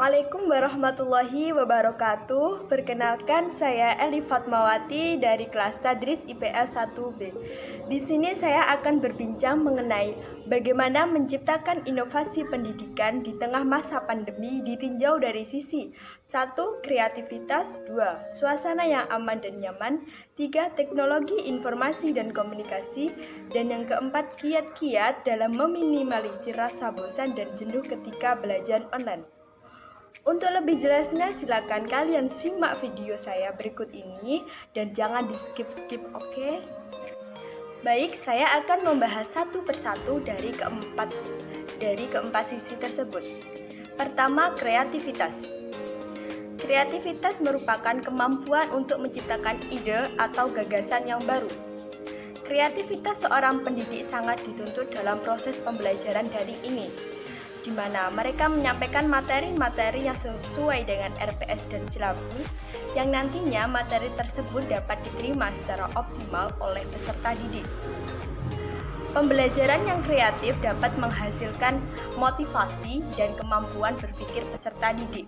Assalamualaikum warahmatullahi wabarakatuh. Perkenalkan, saya Eli Fatmawati dari kelas Tadris IPS 1B. Di sini saya akan berbincang mengenai bagaimana menciptakan inovasi pendidikan di tengah masa pandemi ditinjau dari sisi 1. Kreativitas, 2. Suasana yang aman dan nyaman, 3. Teknologi informasi dan komunikasi, dan yang keempat, kiat-kiat dalam meminimalisir rasa bosan dan jenuh ketika belajar online. Untuk lebih jelasnya, silakan kalian simak video saya berikut ini dan jangan di skip-skip, oke? Baik, saya akan membahas satu persatu dari keempat sisi tersebut. Pertama, kreativitas. Kreativitas merupakan kemampuan untuk menciptakan ide atau gagasan yang baru. Kreativitas seorang pendidik sangat dituntut dalam proses pembelajaran daring ini, di mana mereka menyampaikan materi-materi yang sesuai dengan RPS dan silabus, yang nantinya materi tersebut dapat diterima secara optimal oleh peserta didik. Pembelajaran yang kreatif dapat menghasilkan motivasi dan kemampuan berpikir peserta didik.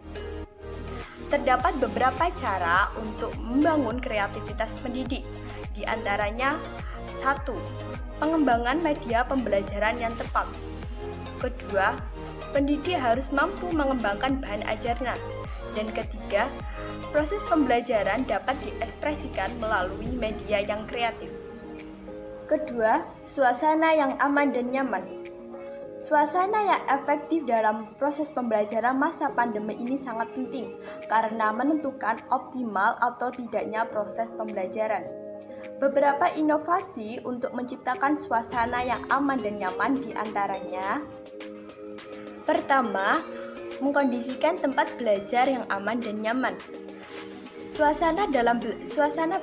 Terdapat beberapa cara untuk membangun kreativitas pendidik, di antaranya 1. Pengembangan media pembelajaran yang tepat. Kedua, pendidik harus mampu mengembangkan bahan ajarnya. Dan ketiga, proses pembelajaran dapat diekspresikan melalui media yang kreatif. Kedua, suasana yang aman dan nyaman. Suasana yang efektif dalam proses pembelajaran masa pandemi ini sangat penting karena menentukan optimal atau tidaknya proses pembelajaran. Beberapa inovasi untuk menciptakan suasana yang aman dan nyaman diantaranya: pertama, mengkondisikan tempat belajar yang aman dan nyaman. Suasana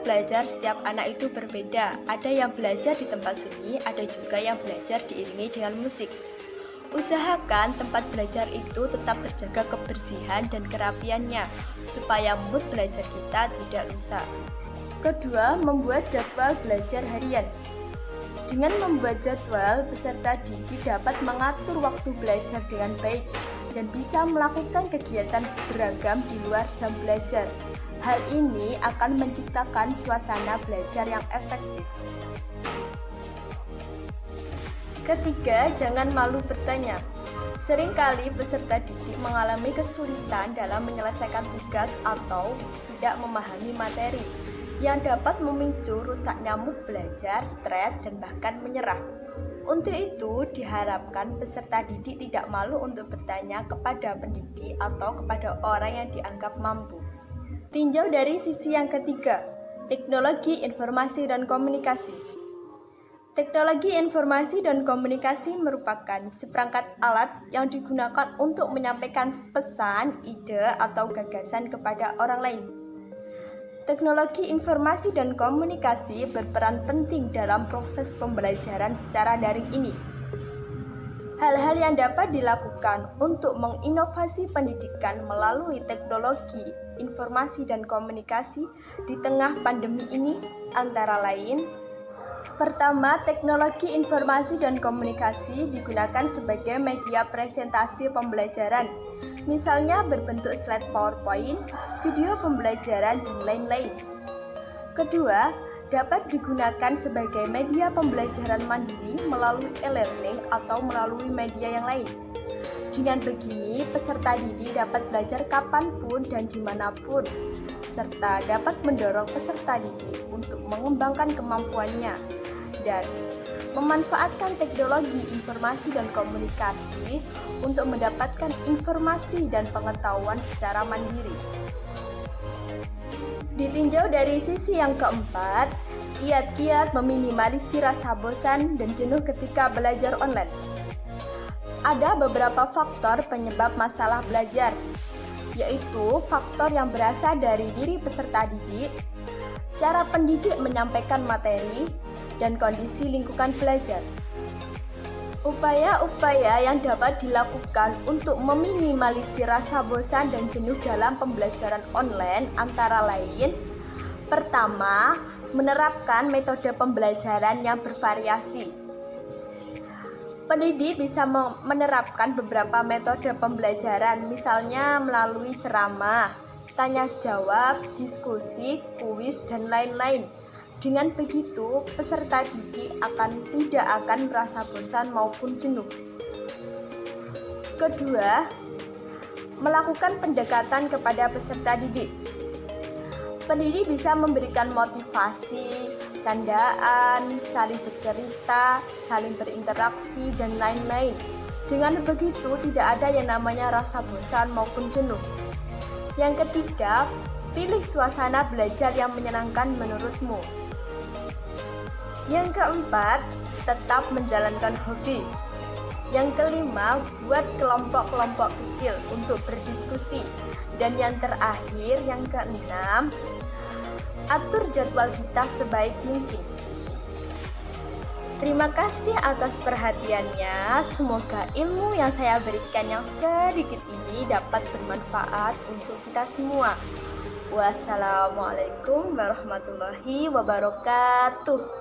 belajar setiap anak itu berbeda. Ada yang belajar di tempat sunyi, ada juga yang belajar diiringi dengan musik. Usahakan tempat belajar itu tetap terjaga kebersihan dan kerapiannya, supaya mood belajar kita tidak rusak. Kedua, membuat jadwal belajar harian. Dengan membuat jadwal, peserta didik dapat mengatur waktu belajar dengan baik dan bisa melakukan kegiatan beragam di luar jam belajar. Hal ini akan menciptakan suasana belajar yang efektif. Ketiga, jangan malu bertanya. Seringkali peserta didik mengalami kesulitan dalam menyelesaikan tugas atau tidak memahami materi, yang dapat memicu rusaknya mood belajar, stres, dan bahkan menyerah. Untuk itu, diharapkan peserta didik tidak malu untuk bertanya kepada pendidik atau kepada orang yang dianggap mampu. Tinjau dari sisi yang ketiga, teknologi informasi dan komunikasi. Teknologi informasi dan komunikasi merupakan seperangkat alat yang digunakan untuk menyampaikan pesan, ide, atau gagasan kepada orang lain. Teknologi informasi dan komunikasi berperan penting dalam proses pembelajaran secara daring ini. Hal-hal yang dapat dilakukan untuk menginovasi pendidikan melalui teknologi informasi dan komunikasi di tengah pandemi ini antara lain: pertama, teknologi informasi dan komunikasi digunakan sebagai media presentasi pembelajaran, misalnya berbentuk slide PowerPoint, video pembelajaran, dan lain-lain. Kedua, dapat digunakan sebagai media pembelajaran mandiri melalui e-learning atau melalui media yang lain. Dengan begini, peserta didik dapat belajar kapanpun dan dimanapun, serta dapat mendorong peserta didik untuk mengembangkan kemampuannya dan memanfaatkan teknologi informasi dan komunikasi untuk mendapatkan informasi dan pengetahuan secara mandiri. Ditinjau dari sisi yang keempat, kiat-kiat meminimalisir rasa bosan dan jenuh ketika belajar online. Ada beberapa faktor penyebab masalah belajar, yaitu faktor yang berasal dari diri peserta didik, cara pendidik menyampaikan materi, dan kondisi lingkungan belajar. Upaya-upaya yang dapat dilakukan untuk meminimalisir rasa bosan dan jenuh dalam pembelajaran online antara lain: pertama, menerapkan metode pembelajaran yang bervariasi. Pendidik bisa menerapkan beberapa metode pembelajaran, misalnya melalui ceramah, tanya jawab, diskusi, kuis, dan lain-lain. Dengan begitu, peserta didik tidak akan merasa bosan maupun jenuh. Kedua, melakukan pendekatan kepada peserta didik. Pendidik bisa memberikan motivasi, candaan, saling bercerita, saling berinteraksi, dan lain-lain. Dengan begitu, tidak ada yang namanya rasa bosan maupun jenuh. Yang ketiga, pilih suasana belajar yang menyenangkan menurutmu. Yang keempat, tetap menjalankan hobi. Yang kelima, buat kelompok-kelompok kecil untuk berdiskusi. Dan yang terakhir, yang keenam, atur jadwal kita sebaik mungkin. Terima kasih atas perhatiannya. Semoga ilmu yang saya berikan yang sedikit ini dapat bermanfaat untuk kita semua. Wassalamualaikum warahmatullahi wabarakatuh.